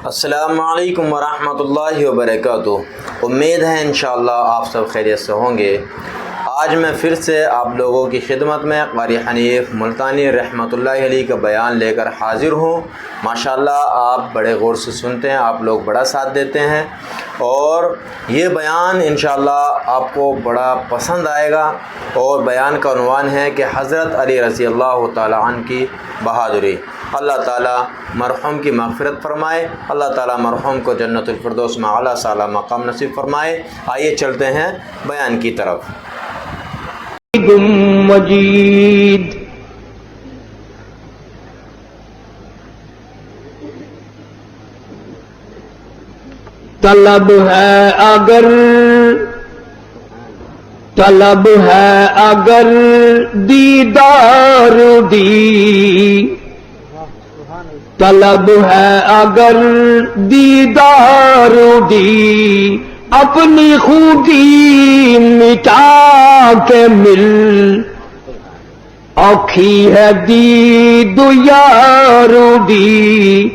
السلام علیکم ورحمۃ اللہ وبرکاتہ۔ امید ہے انشاءاللہ آپ سب خیریت سے ہوں گے۔ آج میں پھر سے آپ لوگوں کی خدمت میں قاری حنیف ملتانی رحمۃ اللہ علیہ کا بیان لے کر حاضر ہوں۔ ماشاءاللہ آپ بڑے غور سے سنتے ہیں، آپ لوگ بڑا ساتھ دیتے ہیں اور یہ بیان انشاءاللہ آپ کو بڑا پسند آئے گا۔ اور بیان کا عنوان ہے کہ حضرت علی رضی اللہ تعالی عنہ کی بہادری۔ اللہ تعالیٰ مرحوم کی مغفرت فرمائے، اللہ تعالیٰ مرحوم کو جنت الفردوس میں اعلیٰ سے اعلیٰ مقام نصیب فرمائے۔ آئیے چلتے ہیں بیان کی طرف۔ مجید طلب ہے اگر دیدار دی، طلب ہے اگر دیدار دی، اپنی خوبی مٹا کے مل، اوکھی ہے دید یار دی،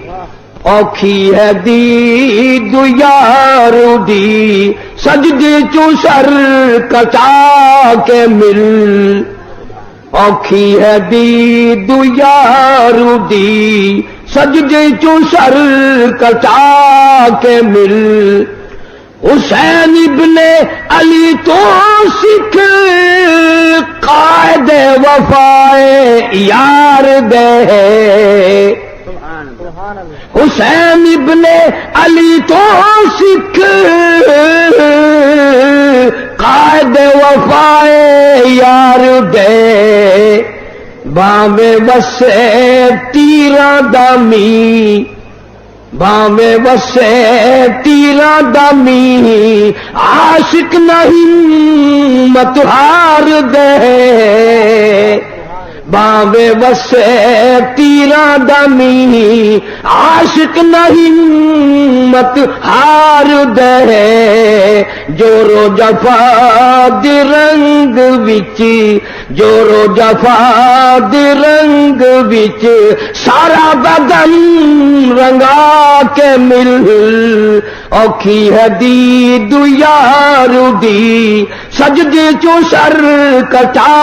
اوکھی ہے دید یار دی، سجدے چو سر کٹا کے مل، اوکھی ہے دید یار دی، سجدے چو سر کٹا کے مل، حسین ابن علی تو سکھ قائد وفائے یار دے، حسین ابن علی تو سکھ قائد وفائے یار دے، باویں وسے تیرا دامی، باویں وسے تیرا دامی، عاشق نہیں مت ہار دے، باویں وسے تیرا دامی، عاشق نہیں مت ہار دے، جورو جفا دی رنگ وچ، جورو جفا دی رنگ وچ، سارا بدن رنگا کے مل، اوکھی ہے دید یار دی، سجدے چو سر کٹا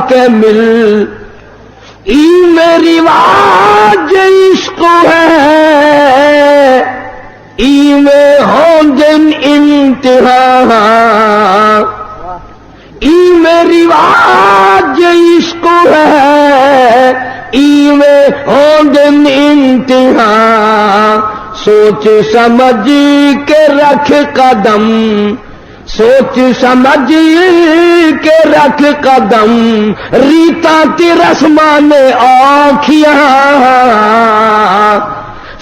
کے مل، ای میری واج عشق ہے، ای میں ہوں دن امتحان، ای میری واج عشق ہے، ای میں ہوں دن امتحان، سوچ سمجھ کے رکھ قدم، سوچ سمجھ کے رکھ قدم، ریتا تی رسمان آنکھیاں،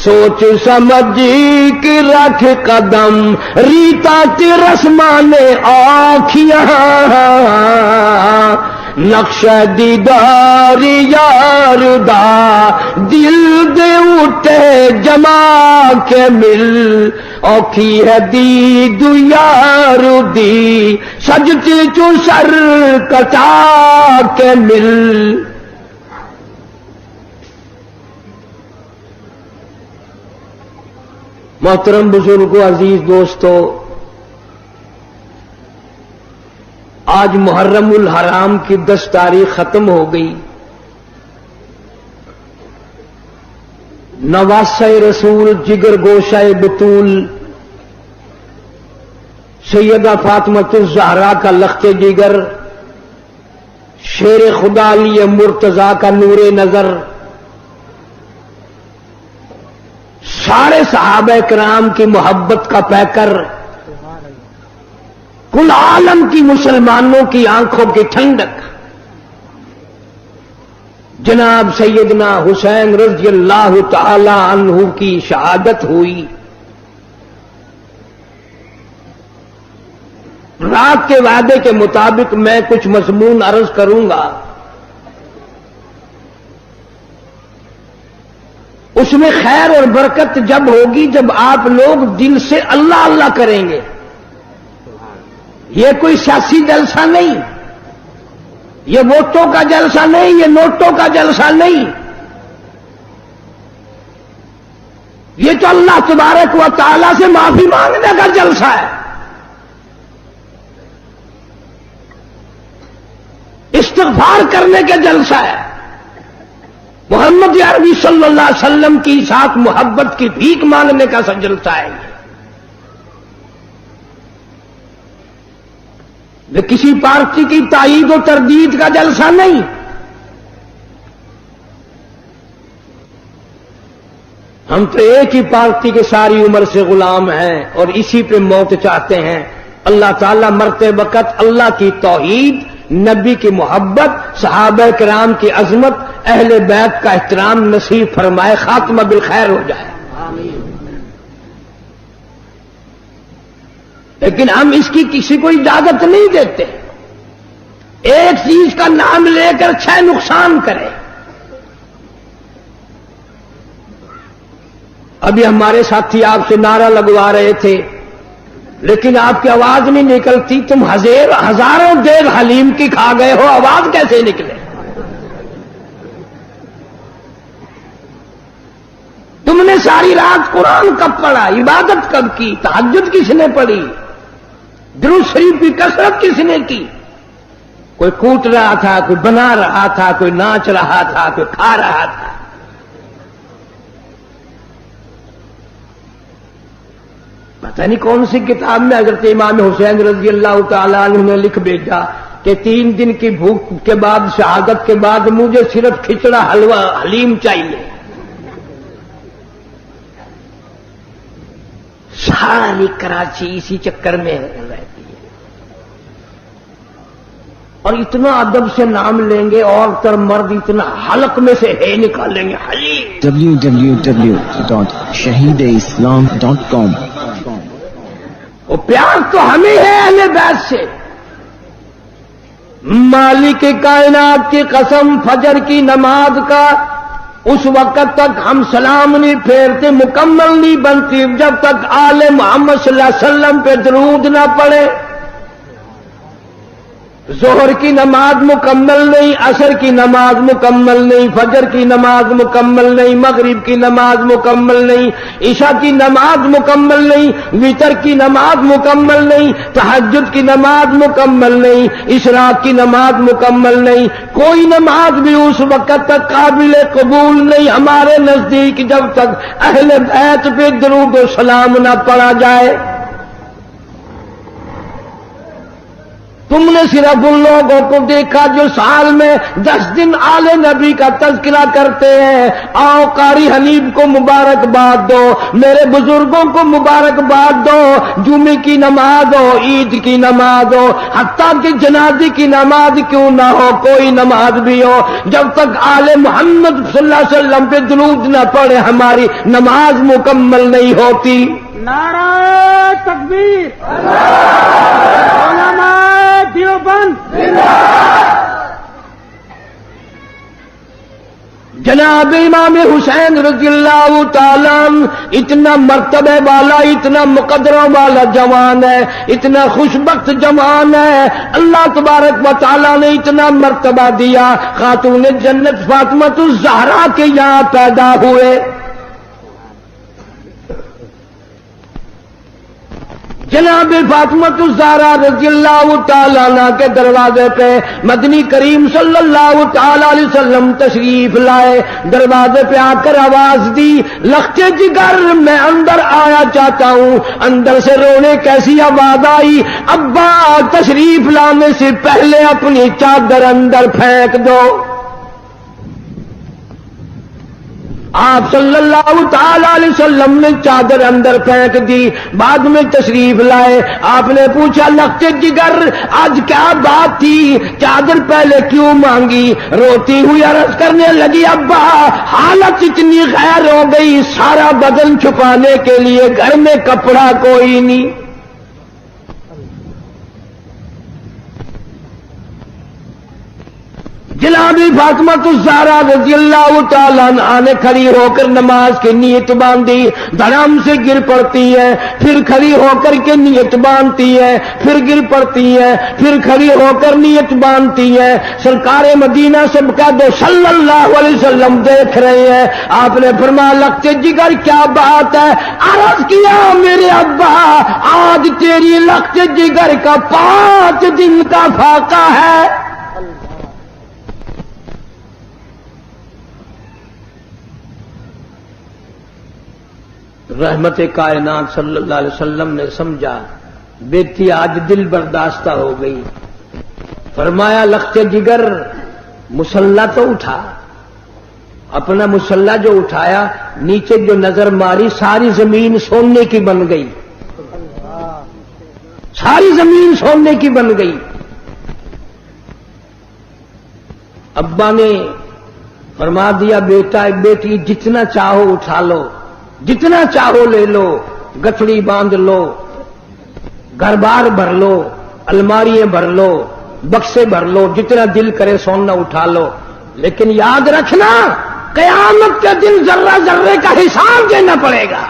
سوچ سمجھ کے رکھ قدم، ریتا تی رسمان آنکھیاں، نقش دیدار یار دا، دل دے اٹھے جما کے مل، اوکھی ہے دید یار دی، سجدے چو سر کٹا کے مل۔ محترم بزرگوں، عزیز دوستو، آج محرم الحرام کی 10 تاریخ ختم ہو گئی۔ نواسہ رسول، جگر گوشہ بطول، سیدہ فاطمۃ الزہرا کا لخت جگر، شیر خدا علی مرتضیٰ کا نور نظر، سارے صحابہ کرام کی محبت کا پیکر، کل عالم کی مسلمانوں کی آنکھوں کی ٹھنڈک، جناب سیدنا حسین رضی اللہ تعالی عنہ کی شہادت ہوئی۔ رات کے وعدے کے مطابق میں کچھ مضمون عرض کروں گا، اس میں خیر اور برکت جب ہوگی جب آپ لوگ دل سے اللہ اللہ کریں گے۔ یہ کوئی سیاسی جلسہ نہیں، یہ ووٹوں کا جلسہ نہیں، یہ نوٹوں کا جلسہ نہیں، یہ تو اللہ تبارک و تعالی سے معافی مانگنے کا جلسہ ہے، استغفار کرنے کا جلسہ ہے، محمد عربی صلی اللہ علیہ وسلم کی ساتھ محبت کی بھیک مانگنے کا جلسہ ہے یہ کسی پارٹی کی تائید و تردید کا جلسہ نہیں۔ ہم تو ایک ہی پارٹی کے ساری عمر سے غلام ہیں اور اسی پہ موت چاہتے ہیں۔ اللہ تعالیٰ مرتے وقت اللہ کی توحید، نبی کی محبت، صحابہ کرام کی عظمت، اہل بیت کا احترام نصیب فرمائے، خاتمہ بالخیر ہو جائے۔ لیکن ہم اس کی کسی کو اجازت نہیں دیتے، ایک چیز کا نام لے کر 6 نقصان کرے۔ ابھی ہمارے ساتھی آپ سے نعرہ لگوا رہے تھے لیکن آپ کی آواز نہیں نکلتی، تم ہزاروں دیر حلیم کی کھا گئے ہو، آواز کیسے نکلے؟ تم نے ساری رات قرآن کب پڑھا، عبادت کب کی، تہجد کس نے پڑھی، درود شریف کی کثرت کس نے کی؟ کوئی کوٹ رہا تھا، کوئی بنا رہا تھا، کوئی ناچ رہا تھا، کوئی کھا رہا تھا۔ پتہ نہیں کون سی کتاب میں حضرت امام حسین رضی اللہ تعالیٰ عنہ نے لکھ بھیجا کہ 3 دن کی بھوک کے بعد، شہادت کے بعد مجھے صرف کھچڑا حلوہ حلیم چاہیے۔ ساری کراچی اسی چکر میں رہتی ہے، اور اتنا ادب سے نام لیں گے، عورت اور مرد اتنا حلق میں سے ہے نکالیں گے حلیم۔ www.shahideislam.com وہ پیار تو ہمیں ہے اہل بیت سے۔ مالک کائنات کی قسم، فجر کی نماز کا اس وقت تک ہم سلام نہیں پھیرتے، مکمل نہیں بنتی جب تک آل محمد صلی اللہ علیہ وسلم پہ درود نہ پڑے۔ ظہر کی نماز مکمل نہیں، عصر کی نماز مکمل نہیں، فجر کی نماز مکمل نہیں، مغرب کی نماز مکمل نہیں، عشاء کی نماز مکمل نہیں، وتر کی نماز مکمل نہیں، تہجد کی نماز مکمل نہیں، اشراق کی نماز مکمل نہیں۔ کوئی نماز بھی اس وقت تک قابل قبول نہیں ہمارے نزدیک جب تک اہل بیت پہ درود و سلام نہ پڑھا جائے۔ تم نے صرف ان لوگوں کو دیکھا جو سال میں 10 دن آل نبی کا تذکرہ کرتے ہیں۔ آؤ قاری حنیف کو مبارکباد دو، میرے بزرگوں کو مبارکباد دو، جمعے کی نماز ہو، عید کی نماز ہو، حتیٰ کہ جنازے کی نماز کیوں نہ ہو، کوئی نماز بھی ہو، جب تک آل محمد صلی اللہ علیہ وسلم پہ درود نہ پڑے ہماری نماز مکمل نہیں ہوتی۔ نعرہ تکبیر، علماء دیوبند، جناب امام حسین رضی اللہ تعالیٰ عنہ اتنا مرتبہ والا، اتنا مقدروں والا جوان ہے، اتنا خوشبخت جوان ہے، اللہ تبارک و تعالیٰ نے اتنا مرتبہ دیا۔ خاتون جنت فاطمہ الزہرا کے یہاں پیدا ہوئے۔ جناب فاطمہ الزہرا رضی اللہ تعالیٰ عنہ کے دروازے پہ مدنی کریم صلی اللہ تعالیٰ علیہ وسلم تشریف لائے۔ دروازے پہ آ کر آواز دی، لختے جگر میں اندر آیا چاہتا ہوں۔ اندر سے رونے کیسی آواز آئی، ابا تشریف لانے سے پہلے اپنی چادر اندر پھینک دو۔ آپ صلی اللہ تعالی علیہ وسلم نے چادر اندر پھینک دی، بعد میں تشریف لائے۔ آپ نے پوچھا، لختے جگر آج کیا بات تھی، چادر پہلے کیوں مانگی؟ روتی ہوئی عرض کرنے لگی، ابا حالت اتنی غیر ہو گئی، سارا بدن چھپانے کے لیے گھر میں کپڑا کوئی نہیں۔ جناب فاطمہ الزہرا رضی اللہ تعالیٰ عنہا نے کھڑی ہو کر نماز کی نیت باندھی، دھڑام سے گر پڑتی ہے، پھر کھڑی ہو کر کے نیت باندھتی ہے، پھر گر پڑتی ہے، پھر کھڑی ہو کر نیت باندھتی ہے۔ سرکار مدینہ سب کا دو صلی اللہ علیہ وسلم دیکھ رہے ہیں۔ آپ نے فرمایا لخت جگر کیا بات ہے؟ عرض کیا میرے ابا آج تیری لخت جگر کا 5 دن کا فاقہ ہے۔ رحمت کائنات صلی اللہ علیہ وسلم نے سمجھا بیٹی آج دل برداشتہ ہو گئی۔ فرمایا لخت جگر مسلح تو اٹھا۔ اپنا مسلح جو اٹھایا، نیچے جو نظر ماری ساری زمین سونے کی بن گئی، ساری زمین سونے کی بن گئی۔ ابا نے فرما دیا بیٹا بیٹی جتنا چاہو اٹھا لو، جتنا چاہو لے لو، گٹھڑی باندھ لو، گھر بار بھر لو، الماریاں بھر لو، بکسے بھر لو، جتنا دل کرے سونا اٹھا لو، لیکن یاد رکھنا قیامت کے دن ذرہ ذرے کا حساب دینا پڑے گا۔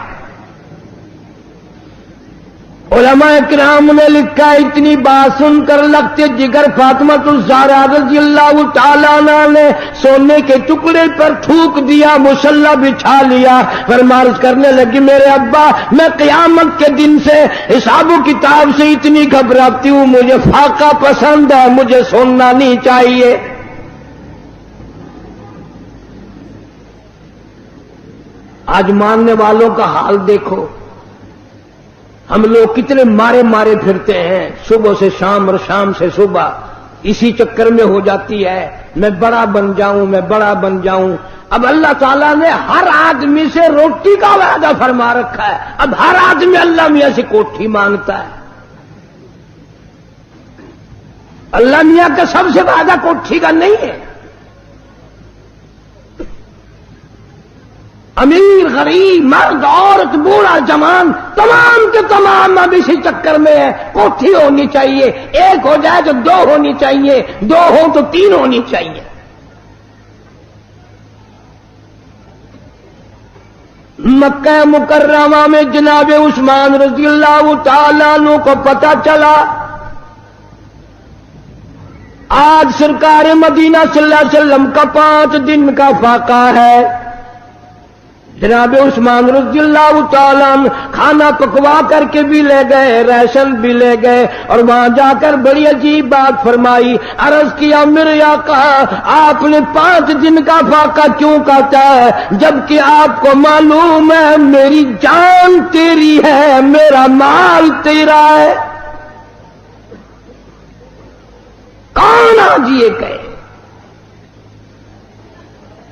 علماء کرام نے لکھا اتنی بات سن کر لگتے جگر فاطمہ الزہرا رضی اللہ تعالیٰ عنہ نے سونے کے ٹکڑے پر تھوک دیا، مسلح بچھا لیا، فرمارش کرنے لگی میرے ابا میں قیامت کے دن سے حساب و کتاب سے اتنی گھبراتی ہوں، مجھے فاقہ پسند ہے، مجھے سونا نہیں چاہیے۔ آج ماننے والوں کا حال دیکھو، ہم لوگ کتنے مارے مارے پھرتے ہیں، صبح سے شام اور شام سے صبح، اسی چکر میں ہو جاتی ہے میں بڑا بن جاؤں، میں بڑا بن جاؤں۔ اب اللہ تعالیٰ نے ہر آدمی سے روٹی کا وعدہ فرما رکھا ہے، اب ہر آدمی اللہ میاں سے کوٹھی مانگتا ہے۔ اللہ میاں کا سب سے وعدہ کوٹھی کا نہیں ہے۔ امیر غریب مرد عورت بوڑھا جوان تمام کے تمام اب اسی چکر میں ہے، کوٹھی ہونی چاہیے، ایک ہو جائے تو 2 ہونی چاہیے، 2 ہو تو 3 ہونی چاہیے۔ مکہ مکرمہ میں جناب عثمان رضی اللہ تعالیٰ عنہ کو پتہ چلا آج سرکار مدینہ صلی اللہ علیہ وسلم کا 5 دن کا فاقہ ہے۔ جناب عثمان رضی اللہ تعالیٰ عنہ کھانا پکوا کر کے بھی لے گئے، ریشن بھی لے گئے، اور وہاں جا کر بڑی عجیب بات فرمائی، عرض کیا میرے آقا آپ نے 5 دن کا فاقہ کیوں کہتا ہے، جبکہ آپ کو معلوم ہے میری جان تیری ہے، میرا مال تیرا ہے۔ کون آج یہ کہے؟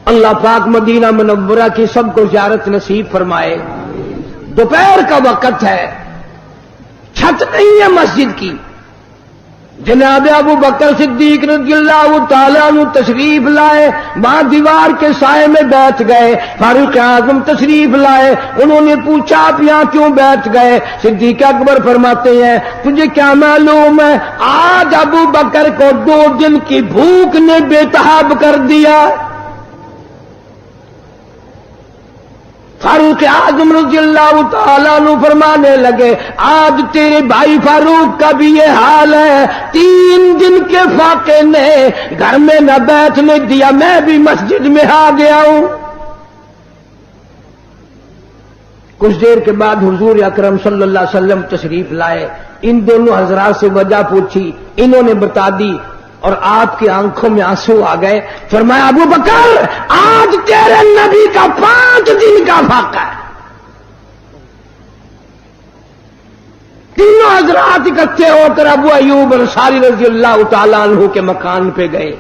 اللہ پاک مدینہ منورہ کی سب کو زیارت نصیب فرمائے۔ دوپہر کا وقت ہے، چھت نہیں ہے مسجد کی۔ جناب ابو بکر صدیق رضی اللہ تعالیٰ عنہ تشریف لائے، وہاں دیوار کے سائے میں بیٹھ گئے۔ فاروق اعظم تشریف لائے، انہوں نے پوچھا آپ یہاں کیوں بیٹھ گئے؟ صدیق اکبر فرماتے ہیں تجھے کیا معلوم ہے آج ابو بکر کو 2 دن کی بھوک نے بے تاب کر دیا۔ فاروق اعظم رضی اللہ تعالیٰ عنہ فرمانے لگے آج تیرے بھائی فاروق کا بھی یہ حال ہے، 3 دن کے فاقے نے گھر میں نہ بیٹھنے دیا، میں بھی مسجد میں آ گیا ہوں۔ کچھ دیر کے بعد حضور اکرم صلی اللہ علیہ وسلم تشریف لائے، ان دونوں حضرات سے وجہ پوچھی، انہوں نے بتا دی، اور آپ کی آنکھوں میں آنسو آ گئے۔ فرمایا ابو بکر آج تیرے نبی کا 5 دن کا فاقہ ہے۔ تینوں حضرات اکٹھے ہو کر ابو ایوب انصاری رضی اللہ تعالیٰ عنہ کے مکان پہ گئے،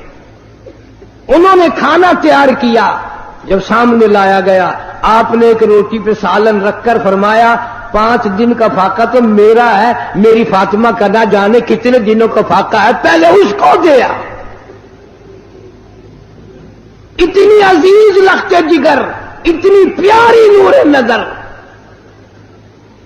انہوں نے کھانا تیار کیا۔ جب سامنے لایا گیا آپ نے ایک روٹی پہ سالن رکھ کر فرمایا 5 دن کا فاقہ تو میرا ہے، میری فاطمہ کا نہ جانے کتنے دنوں کا فاقہ ہے، پہلے اس کو دیا۔ اتنی عزیز لخت جگر، اتنی پیاری نور نظر،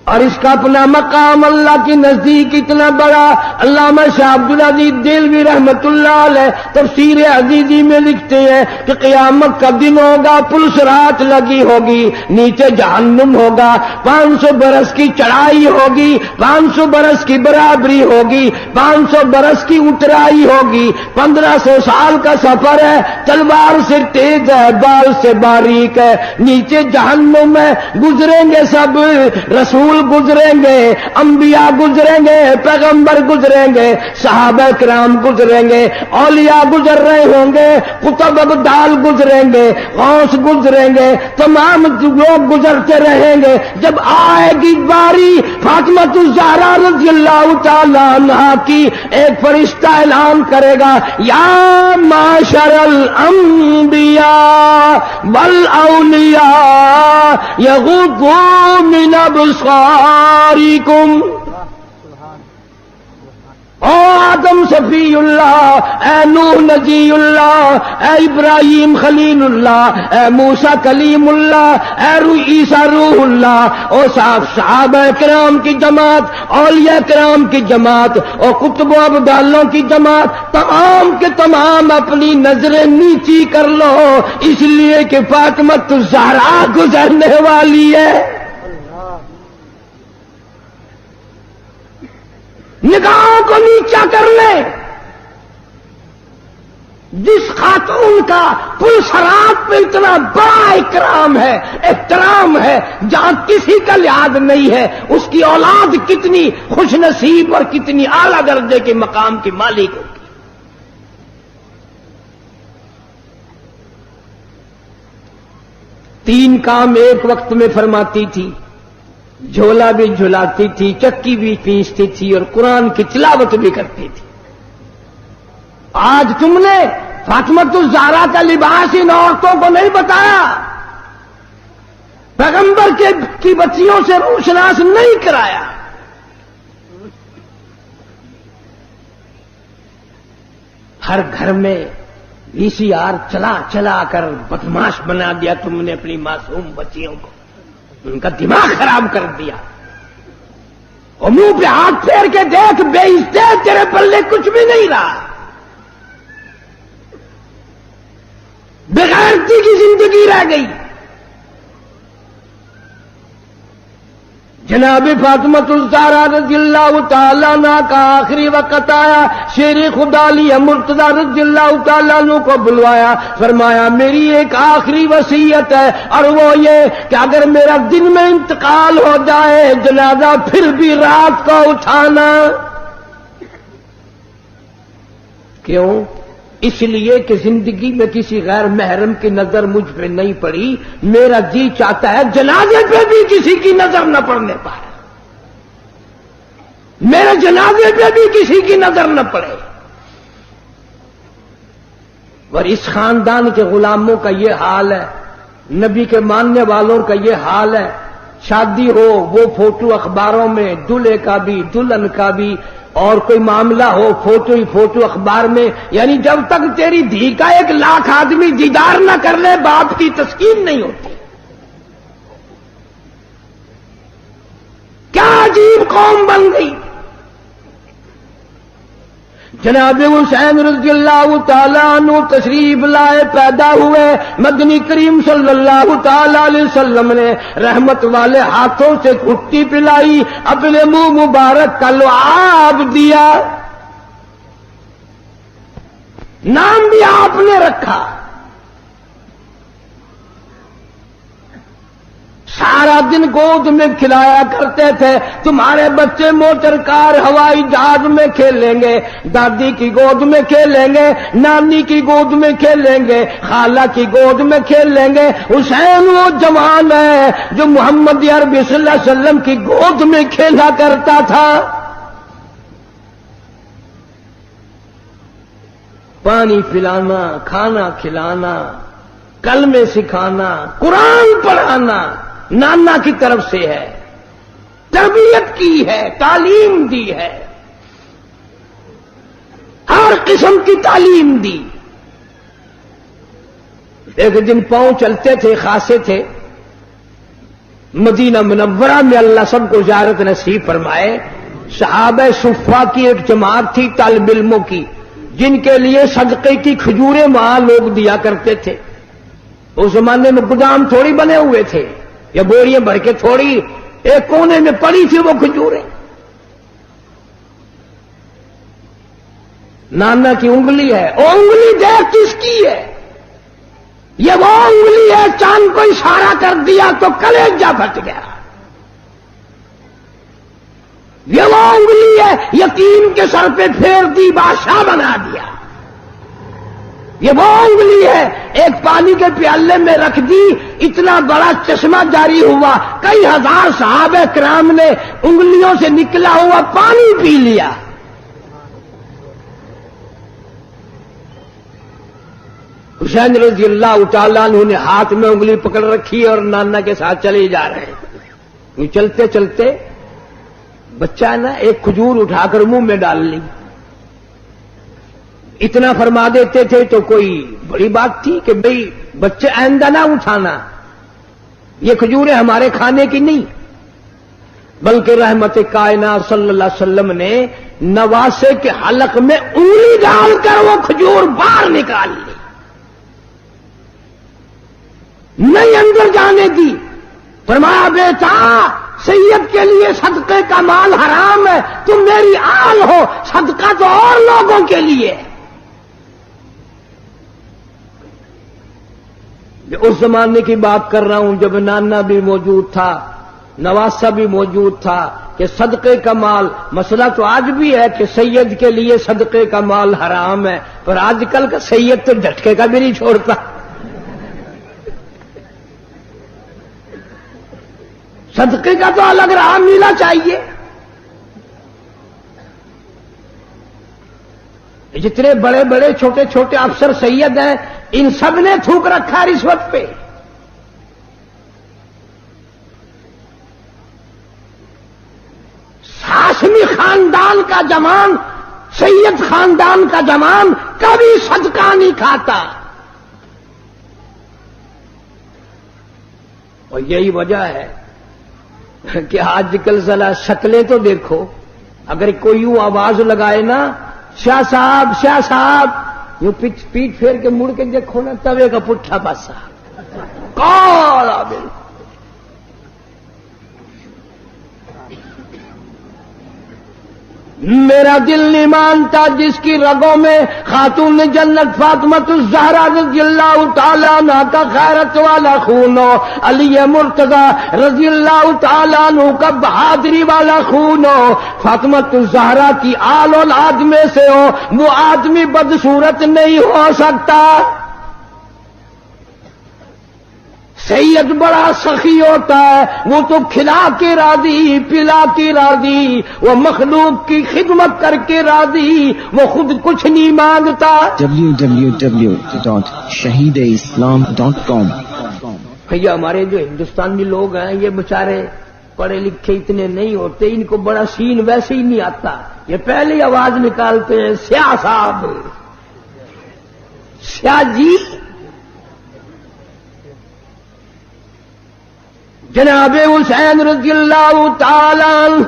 اور اس کا اپنا مقام اللہ کے نزدیک اتنا بڑا. علامہ شاہ عبدالعزیز دہلوی رحمت اللہ علیہ تفسیر عزیزی میں لکھتے ہیں کہ قیامت کا دن ہوگا، پل صراط لگی ہوگی، نیچے جہنم ہوگا، 500 برس کی چڑھائی ہوگی، 500 برس کی برابری ہوگی، 500 برس کی اترائی ہوگی، 1500 سال کا سفر ہے، تلوار سے تیز ہے، بال سے باریک ہے. نیچے جہنم میں گزریں گے سب، رسول گزریں گے، انبیاء گزریں گے، پیغمبر گزریں گے، صحابہ کرام گزریں گے، اولیاء گزر رہے ہوں گے، قطب ابدال گزریں گے، غوث گزریں گے، تمام لوگ گزرتے رہیں گے. جب آئے گی باری فاطمہ الزہرا رضی اللہ تعالی عنہا کی، ایک فرشتہ اعلان کرے گا، یا معاشر الانبیاء والاولیاء یغضوا من ابصارکم. او آدم صفی اللہ، اے نوح نجی اللہ، اے ابراہیم خلیل اللہ، اے موسیٰ کلیم اللہ، اے عیسیٰ روح اللہ، او صحابہ کرام کی جماعت، اولیاء کرام کی جماعت، اور کتب و ابدالوں کی جماعت، تمام کے تمام اپنی نظریں نیچی کر لو، اس لیے کہ فاطمہ الزہرا گزرنے والی ہے. نگاہوں کو نیچا کر لیں. جس خاتون کا پل صراط پہ اتنا بڑا اکرام ہے، احترام ہے، جہاں کسی کا لحاظ نہیں ہے، اس کی اولاد کتنی خوش نصیب اور کتنی اعلیٰ درجے کے مقام کی مالک ہوگی. تین کام ایک وقت میں فرماتی تھی، جھولا بھی جھلاتی تھی، چکی بھی پیستی تھی، اور قرآن کی تلاوت بھی کرتی تھی. آج تم نے فاطمہ الزہرا کا لباس ان عورتوں کو نہیں بتایا، پیغمبر کی بچیوں سے روشناس نہیں کرایا. ہر گھر میں VCR چلا چلا کر بدماش بنا دیا تم نے اپنی معصوم بچیوں کو، ان کا دماغ خراب کر دیا. اور منہ پہ ہاتھ پھیر کے دیکھ، بے عزت، تیرے پلے کچھ بھی نہیں رہا. بغیرتی کی زندگی رہ گئی. جناب فاطمہ الزہرا رضی اللہ تعالیٰ عنہ کا آخری وقت آیا. شیر خدا علی مرتضیٰ رضی اللہ تعالیٰ عنہ کو بلوایا، فرمایا میری ایک آخری وصیت ہے، اور وہ یہ کہ اگر میرا دن میں انتقال ہو جائے، جنازہ پھر بھی رات کو اٹھانا. کیوں؟ اس لیے کہ زندگی میں کسی غیر محرم کی نظر مجھ پہ نہیں پڑی، میرا جی چاہتا ہے جنازے پہ بھی کسی کی نظر نہ پڑنے پائے، میرے جنازے پہ بھی کسی کی نظر نہ پڑے. اور اس خاندان کے غلاموں کا یہ حال ہے، نبی کے ماننے والوں کا یہ حال ہے. شادی ہو وہ فوٹو اخباروں میں، دلہے کا بھی دلہن کا بھی، اور کوئی معاملہ ہو فوٹو ہی فوٹو اخبار میں. یعنی جب تک تیری دھی کا 1 لاکھ آدمی دیدار نہ کر لے، باپ کی تسکین نہیں ہوتی. کیا عجیب قوم بن گئی. جناب حسین رضی اللہ تعالیٰ عنہ تشریف لائے، پیدا ہوئے. مدنی کریم صلی اللہ تعالیٰ علیہ وسلم نے رحمت والے ہاتھوں سے گھٹی پلائی، اپنے منہ مبارک کا لعاب دیا. نام بھی آپ نے رکھا. سارا دن گود میں کھلایا کرتے تھے. تمہارے بچے موٹر کار ہوائی جہاز میں کھیلیں گے، دادی کی گود میں کھیلیں گے، نانی کی گود میں کھیلیں گے، خالہ کی گود میں کھیلیں گے. حسین وہ جوان ہے جو محمد عربی صلی اللہ علیہ وسلم کی گود میں کھیلا کرتا تھا. پانی پلانا، کھانا کھلانا، کلمے سکھانا، قرآن پڑھانا نانا کی طرف سے ہے، تربیت کی ہے، تعلیم دی ہے، ہر قسم کی تعلیم دی. ایک دن پاؤں چلتے تھے، خاصے تھے، مدینہ منورہ میں اللہ سب کو زیارت نصیب فرمائے. صحابہ صفا کی ایک جماعت تھی طالب علموں کی، جن کے لیے صدقے کی کھجوریں وہاں لوگ دیا کرتے تھے. اس زمانے میں گودام تھوڑی بنے ہوئے تھے یا بوریاں بھر کے تھوڑی، ایک کونے میں پڑی تھی وہ کھجوریں. نانا کی انگلی ہے، وہ انگلی دیکھ کس کی ہے؟ یہ وہ انگلی ہے، چاند کو اشارہ کر دیا تو کلیجہ پھٹ گیا. یہ وہ انگلی ہے، یتیم کے سر پہ پھیر دی بادشاہ بنا دیا. یہ وہ انگلی ہے، ایک پانی کے پیالے میں رکھ دی اتنا بڑا چشمہ جاری ہوا، کئی ہزار صحابہ کرام نے انگلیوں سے نکلا ہوا پانی پی لیا. حسین رضی اللہ تعالیٰ عنہ نے ہاتھ میں انگلی پکڑ رکھی اور نانا کے ساتھ چلے جا رہے ہیں. چلتے چلتے بچہ نا ایک کھجور اٹھا کر منہ میں ڈال لی. اتنا فرما دیتے تھے تو کوئی بڑی بات تھی کہ بھئی بچے آئندہ نہ اٹھانا، یہ کھجوریں ہمارے کھانے کی نہیں. بلکہ رحمت کائنات صلی اللہ علیہ وسلم نے نواسے کے حلق میں انگلی ڈال کر وہ کھجور باہر نکال لی، نہیں اندر جانے دی. فرمایا بیٹا سید کے لیے صدقے کا مال حرام ہے، تم میری آل ہو، صدقہ تو اور لوگوں کے لیے. اس زمانے کی بات کر رہا ہوں جب نانا بھی موجود تھا، نواسا بھی موجود تھا کہ صدقے کا مال. مسئلہ تو آج بھی ہے کہ سید کے لیے صدقے کا مال حرام ہے، پر آج کل کا سید تو جھٹکے کا بھی نہیں چھوڑتا. صدقے کا تو الگ راہ ملنا چاہیے. جتنے بڑے بڑے چھوٹے چھوٹے افسر سید ہیں ان سب نے تھوک رکھا رشوت پہ. ہاشمی خاندان کا جوان، سید خاندان کا جوان کبھی صدقہ نہیں کھاتا. اور یہی وجہ ہے کہ آج کل ذرا شکلیں تو دیکھو. اگر کوئی یوں آواز لگائے نا شاہ صاحب، یوں پیٹ پھیر کے مڑ کے دیکھو نا توے کا پٹھا پاسا کالا بالکل. میرا دل نہیں مانتا جس کی رگوں میں خاتون جنت فاطمۃ الزہرا رضی اللہ تعالیٰ عنہ کا غیرت والا خون ہو، علی مرتضی رضی اللہ تعالیٰ عنہ کا بہادری والا خون ہو، فاطمۃ الزہرا کی آل اولاد میں سے ہو، وہ آدمی بدصورت نہیں ہو سکتا. سید بڑا سخی ہوتا ہے، وہ تو کھلا کے راضی، پلا کے راضی، وہ مخلوق کی خدمت کر کے راضی، وہ خود کچھ نہیں مانگتا. www.shahideislam.com بھیا ہمارے جو ہندوستانی لوگ ہیں یہ بیچارے پڑھے لکھے اتنے نہیں ہوتے، ان کو بڑا سین ویسے ہی نہیں آتا. یہ پہلی آواز نکالتے ہیں سیاہ صاحب، سیاہ جی. جناب حسین رضی اللہ تعالی عنہ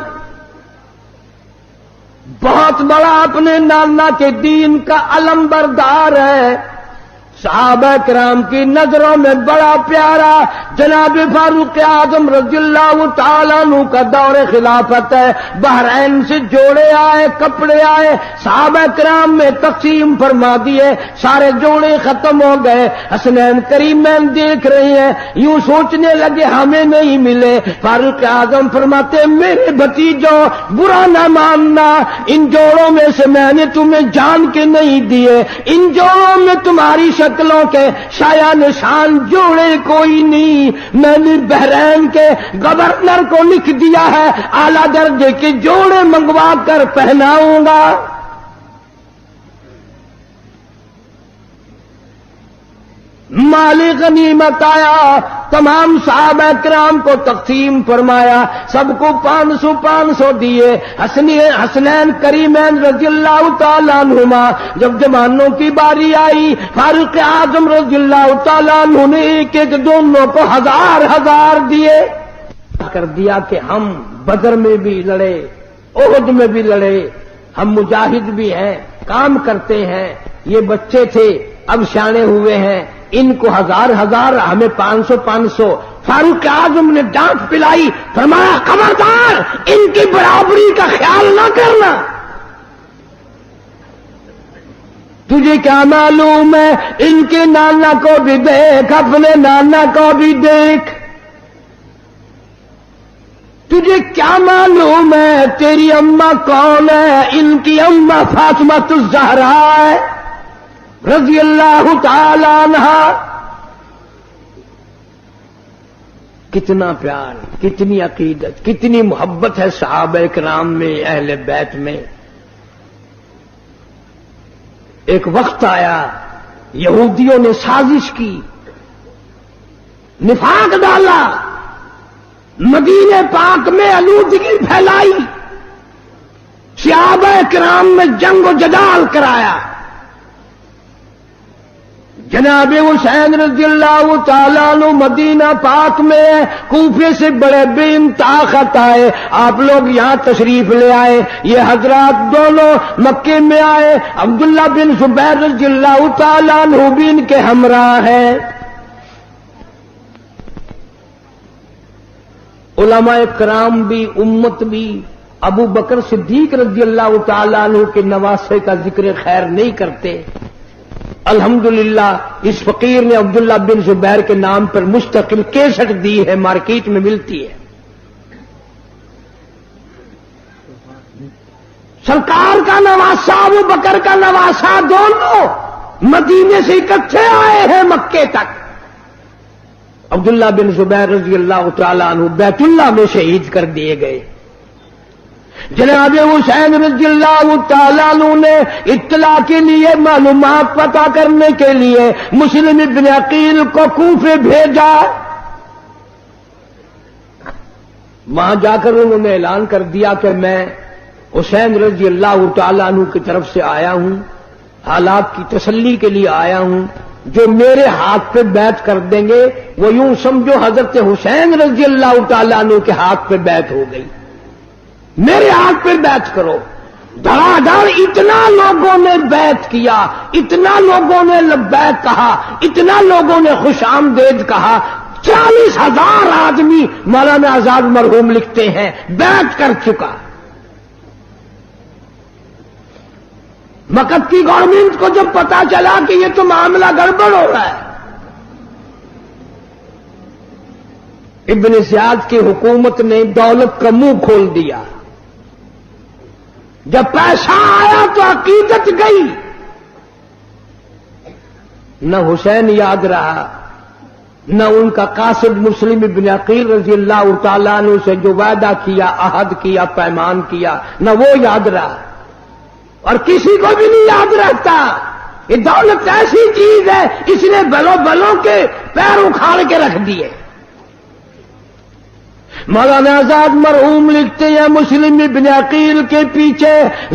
بہت بڑا اپنے نانا کے دین کا علم بردار ہے، صحابہ کرام کی نظروں میں بڑا پیارا. جناب فاروق اعظم رضی اللہ تعالیٰ عنہ کا دور خلافت ہے، بحرین سے جوڑے آئے، کپڑے آئے، صحابہ کرام میں تقسیم فرما دیے، سارے جوڑے ختم ہو گئے. حسنین کریمین دیکھ رہے ہیں، یوں سوچنے لگے ہمیں نہیں ملے. فاروق اعظم فرماتے میرے بھتیجوں برا نہ ماننا، ان جوڑوں میں سے میں نے تمہیں جان کے نہیں دیے، ان جوڑوں میں تمہاری شکلوں کے شایا نشان جوڑے کوئی نہیں. میں نے بحرین کے گورنر کو لکھ دیا ہے اعلیٰ درجے کے جوڑے منگوا کر پہناؤں گا. مال غنیمت آیا، تمام صحابہ کرام کو تقسیم فرمایا، سب کو 500 دیے. حسنین کریمین رضی اللہ تعالیٰ عنہما جب جوانوں کی باری آئی، فاروق اعظم رضی اللہ تعالیٰ عنہ نے ایک دونوں کو 1000 دیے. کر دیا کہ ہم بدر میں بھی لڑے، احد میں بھی لڑے، ہم مجاہد بھی ہیں، کام کرتے ہیں۔ یہ بچے تھے، اب سیانے ہوئے ہیں، ان کو ہزار ہزار، ہمیں 500 فاروق اعظم نے ڈانٹ پلائی، فرمایا خبردار ان کی برابری کا خیال نہ کرنا۔ تجھے کیا معلوم ہے، ان کے نانا کو بھی دیکھ، اپنے نانا کو بھی دیکھ۔ تجھے کیا معلوم ہے تیری اماں کون ہے؟ ان کی اماں فاطمہ الزہرا ہے رضی اللہ تعالی عنہا۔ کتنا پیار، کتنی عقیدت، کتنی محبت ہے صحابہ کرام میں، اہل بیت میں۔ ایک وقت آیا یہودیوں نے سازش کی، نفاق ڈالا، مدینے پاک میں آلودگی پھیلائی، صحابہ کرام میں جنگ و جدال کرایا۔ جناب حسین رضی اللہ تعالیٰ عنہ مدینہ پاک میں کوفے سے بڑے بے انتہا خط آئے، آپ لوگ یہاں تشریف لے آئے۔ یہ حضرات دونوں مکے میں آئے، عبداللہ بن زبیر رضی اللہ تعالیٰ عنہ بھی ان کے ہمراہ ہیں۔ علماء کرام بھی، امت بھی ابو بکر صدیق رضی اللہ تعالیٰ عنہ کے نواسے کا ذکر خیر نہیں کرتے۔ الحمدللہ اس فقیر نے عبداللہ بن زبیر کے نام پر مستقل کیسٹ دی ہے، مارکیٹ میں ملتی ہے۔ سرکار کا نواسا، ابو بکر کا نواسا، دونوں مدینے سے اکٹھے آئے ہیں مکے تک۔ عبداللہ بن زبیر رضی اللہ تعالیٰ عنہ بیت اللہ میں شہید کر دیے گئے۔ جناب حسین رضی اللہ تعالیٰ عنہ نے اطلاع کے لیے، معلومات پتہ کرنے کے لیے مسلم ابن عقیل کو کوفے بھیجا۔ وہاں جا کر انہوں نے اعلان کر دیا کہ میں حسین رضی اللہ تعالیٰ عنہ کی طرف سے آیا ہوں، حالات کی تسلی کے لیے آیا ہوں، جو میرے ہاتھ پہ بیعت کر دیں گے وہ یوں سمجھو حضرت حسین رضی اللہ تعالیٰ عنہ کے ہاتھ پہ بیعت ہو گئی، میرے ہاتھ پہ بیعت کرو۔ دھڑا دھڑ اتنا لوگوں نے بیعت کیا، اتنا لوگوں نے لبیک کہا، اتنا لوگوں نے خوش آمدید کہا۔ 40,000 آدمی مولانا آزاد مرحوم لکھتے ہیں بیعت کر چکا۔ مکہ کی گورنمنٹ کو جب پتا چلا کہ یہ تو معاملہ گڑبڑ ہو رہا ہے، ابن زیاد کی حکومت نے دولت کا منہ کھول دیا۔ جب پیسہ آیا تو عقیدت گئی، نہ حسین یاد رہا، نہ ان کا قاصد مسلم ابن عقیل رضی اللہ تعالیٰ عنہ سے جو وعدہ کیا، عہد کیا، پیمان کیا، نہ وہ یاد رہا، اور کسی کو بھی نہیں یاد رہتا۔ یہ دولت ایسی چیز ہے، اس نے بلوں کے پیر اکھاڑ کے رکھ دیے۔ مولانا آزاد مرحوم لکھتے ہیں مسلم ابن عقیل کے پیچھے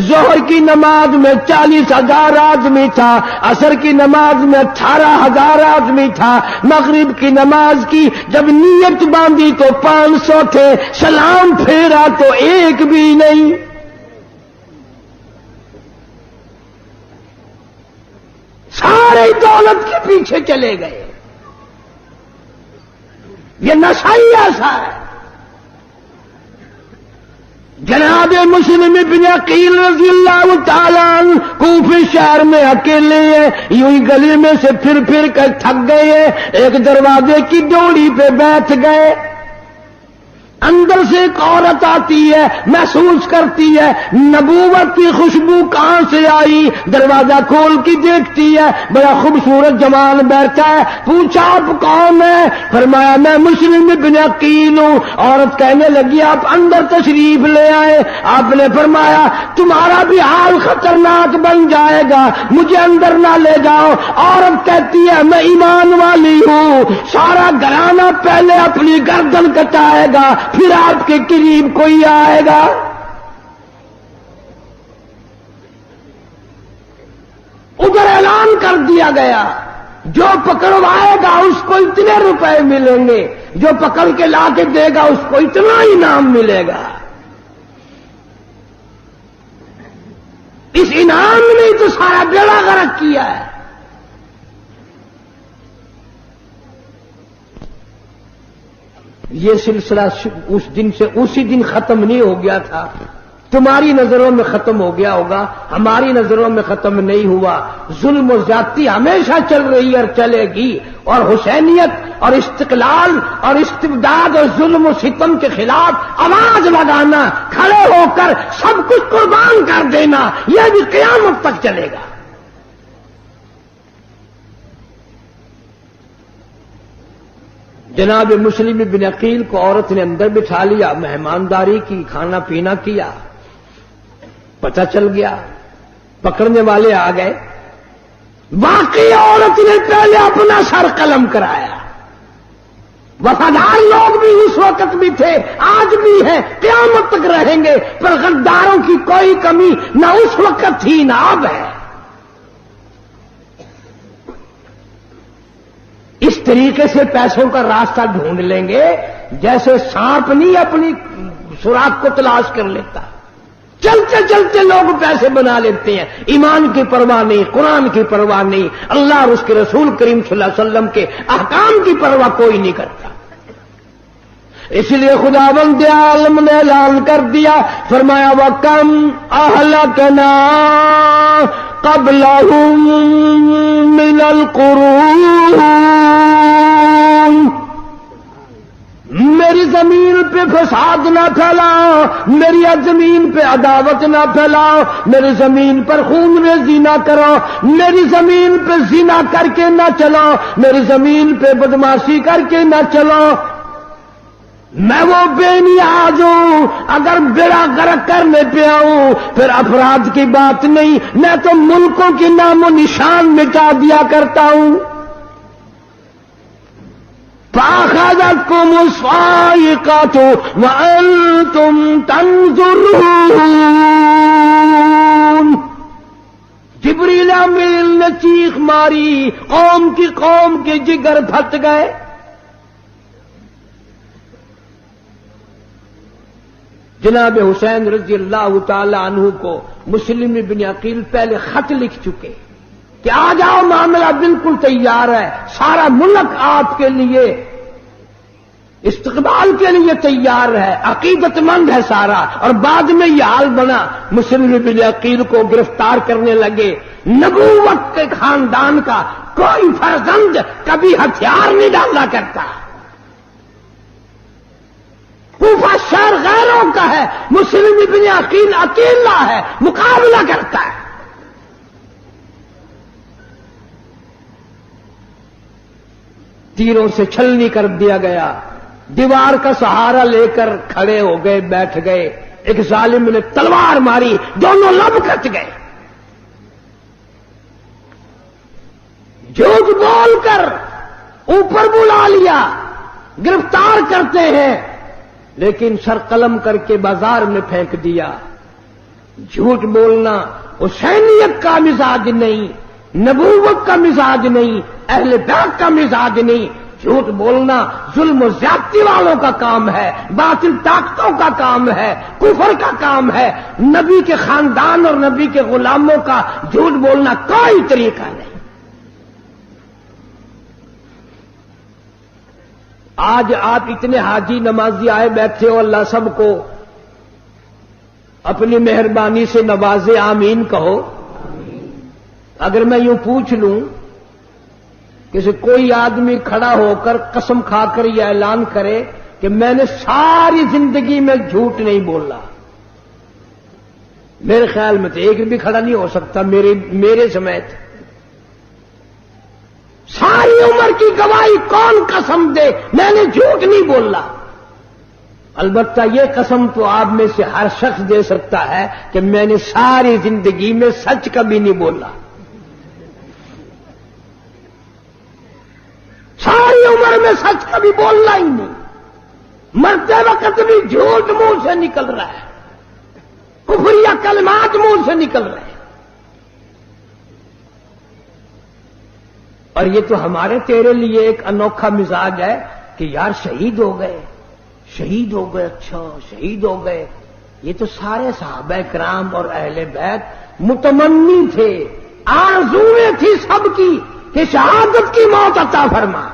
ظہر کی نماز میں 40,000 آدمی تھا، عصر کی نماز میں 18,000 آدمی تھا، مغرب کی نماز کی جب نیت باندھی تو 500 تھے، سلام پھیرا تو ایک بھی نہیں۔ سارے دولت کے پیچھے چلے گئے۔ یہ نشہ ہی ایسا ہے۔ جناب مسلم ابن عقیل رضی اللہ تعالیٰ عنہ کوفے شہر میں اکیلے ہیں، یوں ہی گلی میں سے پھر پھر کر تھک گئے ہیں، ایک دروازے کی ڈوری پہ بیٹھ گئے۔ اندر سے ایک عورت آتی ہے، محسوس کرتی ہے نبوت کی خوشبو کہاں سے آئی، دروازہ کھول کے دیکھتی ہے، بڑا خوبصورت جوان بیٹھا ہے۔ پوچھا آپ کون ہے؟ فرمایا میں مسلم ابن عقیل ہوں۔ عورت کہنے لگی آپ اندر تشریف لے آئے۔ آپ نے فرمایا تمہارا بھی حال خطرناک بن جائے گا، مجھے اندر نہ لے جاؤ۔ عورت کہتی ہے میں ایمان والی ہوں، سارا گھرانہ پہلے اپنی گردن کٹائے گا پھر آپ کے قریب کوئی آئے گا۔ ادھر اعلان کر دیا گیا جو پکڑوائے گا اس کو اتنے روپے ملیں گے، جو پکڑ کے لا کے دے گا اس کو اتنا ہی انعام ملے گا. اس انعام نے تو سارا بیڑا غرق کیا ہے. یہ سلسلہ اس دن سے اسی دن ختم نہیں ہو گیا تھا. تمہاری نظروں میں ختم ہو گیا ہوگا, ہماری نظروں میں ختم نہیں ہوا. ظلم و زیادتی ہمیشہ چل رہی اور چلے گی, اور حسینیت اور استقلال اور استبداد اور ظلم و ستم کے خلاف آواز لگانا, کھڑے ہو کر سب کچھ قربان کر دینا, یہ بھی قیامت تک چلے گا. جناب مسلم بن عقیل کو عورت نے اندر بٹھا لیا, مہمانداری کی, کھانا پینا کیا. پتہ چل گیا, پکڑنے والے آ گئے. واقعی عورت نے پہلے اپنا سر قلم کرایا. وفادار لوگ بھی اس وقت بھی تھے, آج بھی ہیں, قیامت تک رہیں گے, پر غداروں کی کوئی کمی نہ اس وقت تھی نہ اب ہے. اس طریقے سے پیسوں کا راستہ ڈھونڈ لیں گے جیسے سانپ نہیں اپنی سوراخ کو تلاش کر لیتا. چلتے چلتے لوگ پیسے بنا لیتے ہیں, ایمان کی پرواہ نہیں, قرآن کی پرواہ نہیں, اللہ اور اس کے رسول کریم صلی اللہ علیہ وسلم کے احکام کی پرواہ کوئی نہیں کرتا. اس لیے خداوند عالم نے اعلان کر دیا, فرمایا وَكَمْ أَهْلَكْنَا قَبْلَهُم مِّنَ الْقُرُونِ, میری زمین پہ فساد نہ پھیلاؤ, میری زمین پہ عداوت نہ پھیلاؤ, میری زمین پر خون ریزی نہ کرو, میری زمین پہ زنا کر کے نہ چلو, میری زمین پہ بدماشی کر کے نہ چلو. میں وہ بے نیاز ہوں, اگر بیڑا غرق کرنے پہ آؤں پھر افراد کی بات نہیں, میں تو ملکوں کی نام و نشان مٹا دیا کرتا ہوں. فَأَخَذَتْكُمُ الصَّاعِقَةُ وَأَنْتُمْ تَنظُرُونَ. جبریل امین نے چیخ ماری, قوم کے جگر پھٹ گئے. جناب حسین رضی اللہ تعالی عنہ کو مسلم بن عقیل پہلے خط لکھ چکے کہ آ جاؤ, معاملہ بالکل تیار ہے, سارا ملک آپ کے لیے استقبال کے لیے تیار ہے, عقیدت مند ہے سارا. اور بعد میں یہ حال بنا, مسلم بن عقیل کو گرفتار کرنے لگے. نبوت کے خاندان کا کوئی فرزند کبھی ہتھیار نہیں ڈالا کرتا. کوفہ شہر غیروں کا ہے, مسلم بن عقیل اکیلا ہے, مقابلہ کرتا ہے. تیروں سے چھلنی کر دیا گیا, دیوار کا سہارا لے کر کھڑے ہو گئے, بیٹھ گئے. ایک ظالم نے تلوار ماری, دونوں لب کٹ گئے. جھوٹ بول کر اوپر بلا لیا, گرفتار کرتے ہیں, لیکن سر قلم کر کے بازار میں پھینک دیا. جھوٹ بولنا حسینیت کا مزاج نہیں, نبوت کا مزاج نہیں, اہل بیت کا مزاج نہیں. جھوٹ بولنا ظلم و زیادتی والوں کا کام ہے, باطل طاقتوں کا کام ہے, کفر کا کام ہے. نبی کے خاندان اور نبی کے غلاموں کا جھوٹ بولنا کوئی طریقہ نہیں. آج آپ اتنے حاجی نمازی آئے بیٹھے ہو, اللہ سب کو اپنی مہربانی سے نوازے, آمین کہو. اگر میں یوں پوچھ لوں کہ کوئی آدمی کھڑا ہو کر قسم کھا کر یہ اعلان کرے کہ میں نے ساری زندگی میں جھوٹ نہیں بولا, میرے خیال میں تو ایک بھی کھڑا نہیں ہو سکتا میرے سمیت. ساری عمر کی گواہی کون قسم دے میں نے جھوٹ نہیں بولا. البتہ یہ قسم تو آپ میں سے ہر شخص دے سکتا ہے کہ میں نے ساری زندگی میں سچ کبھی نہیں بولا. ساری عمر میں سچ کبھی بولنا ہی نہیں, مرتے وقت بھی جھوٹ منہ سے نکل رہا ہے, کفریہ کلمات منہ سے نکل رہے ہیں. اور یہ تو ہمارے تیرے لیے ایک انوکھا مزاج ہے. کہ یار شہید ہو گئے، شہید ہو گئے، اچھا شہید ہو گئے. یہ تو سارے صحابہ کرام اور اہل بیت متمنی تھے، آرزویں تھی سب کی کہ شہادت کی موت عطا فرما.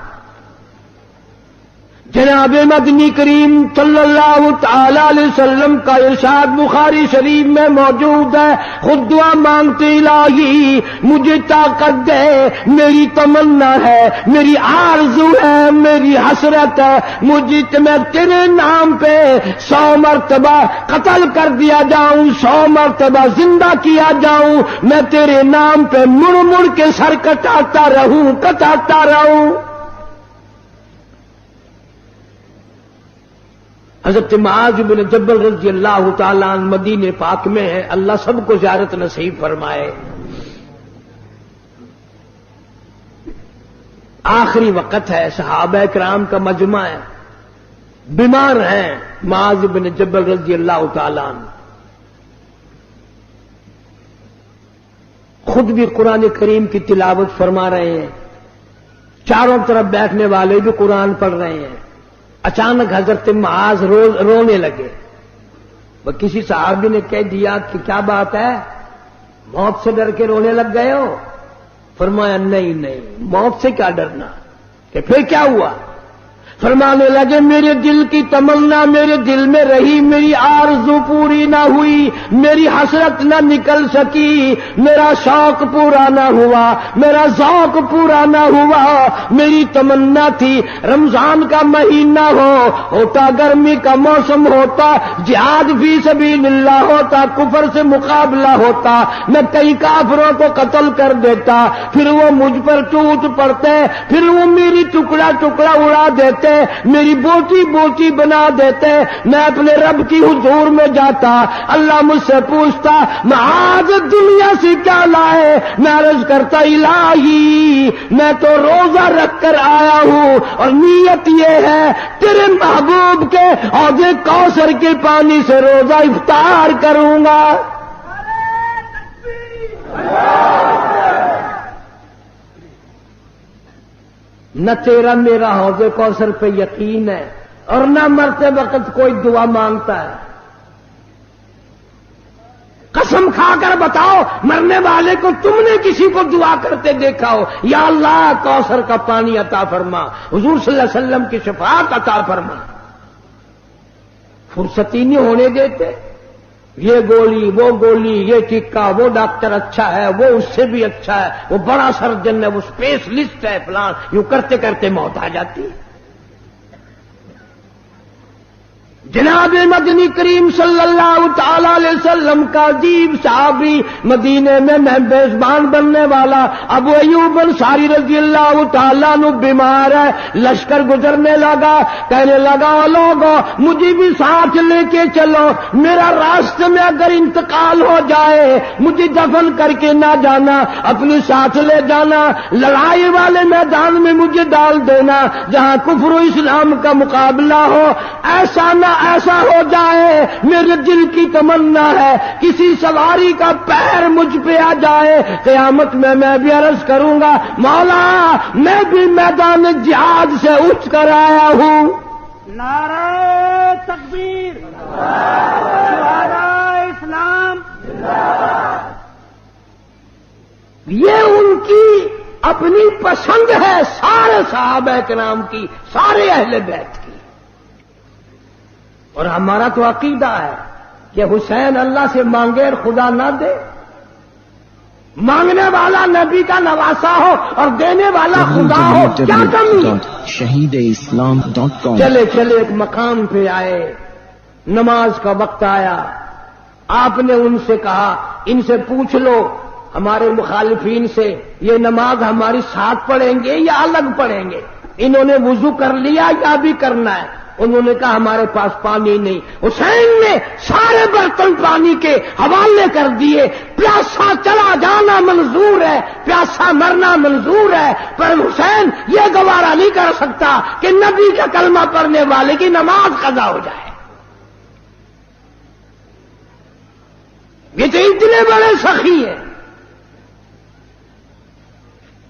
جناب مدنی کریم صلی اللہ تعالی علیہ وسلم کا ارشاد بخاری شریف میں موجود ہے، خود دعا مانگتے الہی مجھے طاقت دے، میری تمنا ہے، میری آرزو ہے، میری حسرت ہے، مجھے میں تیرے نام پہ 100 مرتبہ قتل کر دیا جاؤں، 100 مرتبہ زندہ کیا جاؤں، میں تیرے نام پہ مڑ مڑ کے سر کٹاتا رہوں. حضرت معاذ بن جبل رضی اللہ تعالیٰ عنہ مدینہ پاک میں ہے، اللہ سب کو زیارت نصیب فرمائے. آخری وقت ہے، صحابہ کرام کا مجمع ہے، بیمار ہیں معاذ بن جبل رضی اللہ تعالیٰ عنہ. خود بھی قرآن کریم کی تلاوت فرما رہے ہیں، چاروں طرف بیٹھنے والے بھی قرآن پڑھ رہے ہیں. اچانک حضرت معاذ رونے لگے. وہ کسی صحابی نے کہہ دیا کہ کیا بات ہے، موت سے ڈر کے رونے لگ گئے ہو؟ فرمایا نہیں، موت سے کیا ڈرنا. کہ پھر کیا ہوا؟ فرمانے لگے میرے دل کی تمنا میرے دل میں رہی، میری آرزو پوری نہ ہوئی، میری حسرت نہ نکل سکی، میرا شوق پورا نہ ہوا، میرا ذوق پورا نہ ہوا. میری تمنا تھی رمضان کا مہینہ ہوتا، گرمی کا موسم ہوتا، جہاد فی سبیل اللہ ہوتا، کفر سے مقابلہ ہوتا، میں کئی کافروں کو قتل کر دیتا، پھر وہ مجھ پر ٹوٹ پڑتے، پھر وہ میری ٹکڑا ٹکڑا اڑا دیتے، میری بوٹی بوٹی بنا دیتے، میں اپنے رب کی حضور میں جاتا، اللہ مجھ سے پوچھتا معاذ دنیا سے کیا لائے؟ میں عرض کرتا الہی میں تو روزہ رکھ کر آیا ہوں اور نیت یہ ہے تیرے محبوب کے حوض کوثر کے پانی سے روزہ افطار کروں گا. نہ تیرا میرا حوض کوثر پہ یقین ہے اور نہ مرتے وقت کوئی دعا مانگتا ہے. قسم کھا کر بتاؤ مرنے والے کو تم نے کسی کو دعا کرتے دیکھا ہو یا اللہ کوثر کا پانی عطا فرما، حضور صلی اللہ علیہ وسلم کی شفاعت عطا فرما؟ فرصت ہی نہیں ہونے دیتے. یہ گولی وہ گولی، یہ ٹکا وہ ڈاکٹر اچھا ہے، وہ اس سے بھی اچھا ہے، وہ بڑا سرجن ہے، وہ اسپیشلسٹ ہے فلان، یوں کرتے کرتے موت آ جاتی ہے. جناب مدنی کریم صلی اللہ تعالی علیہ وسلم کا عجیب صحابی مدینے میں میزبان بننے والا ابو ایوب انصاری رضی اللہ تعالیٰ عنہ بیمار ہے. لشکر گزرنے لگا، کہنے لگا لوگوں مجھے بھی ساتھ لے کے چلو، میرا راستے میں اگر انتقال ہو جائے مجھے دفن کر کے نہ جانا، اپنے ساتھ لے جانا، لڑائی والے میدان میں مجھے ڈال دینا جہاں کفر و اسلام کا مقابلہ ہو. ایسا ہو جائے میرے دل کی تمنا ہے کسی سواری کا پیر مجھ پہ آ جائے، قیامت میں بھی عرض کروں گا مولا میں بھی میدان جہاد سے اٹھ کر آیا ہوں. نعرہ تکبیر، شہدائے اسلام. یہ ان کی اپنی پسند ہے، سارے صحابہ کرام کی، سارے اہل بیت کی. اور ہمارا تو عقیدہ ہے کہ حسین اللہ سے مانگے اور خدا نہ دے. مانگنے والا نبی کا نواسا ہو اور دینے والا خدا ہو، کیا کمی؟ shahideislam.com چلے ایک مقام پہ آئے، نماز کا وقت آیا. آپ نے ان سے کہا ان سے پوچھ لو ہمارے مخالفین سے یہ نماز ہماری ساتھ پڑھیں گے یا الگ پڑھیں گے؟ انہوں نے وضو کر لیا یا بھی کرنا ہے؟ انہوں نے کہا ہمارے پاس پانی نہیں. حسین نے سارے برتن پانی کے حوالے کر دیے. پیاسا چلا جانا منظور ہے، پیاسا مرنا منظور ہے، پر حسین یہ گوارا نہیں کر سکتا کہ نبی کا کلمہ پڑھنے والے کی نماز قضا ہو جائے. یہ تو اتنے بڑے سخی ہیں.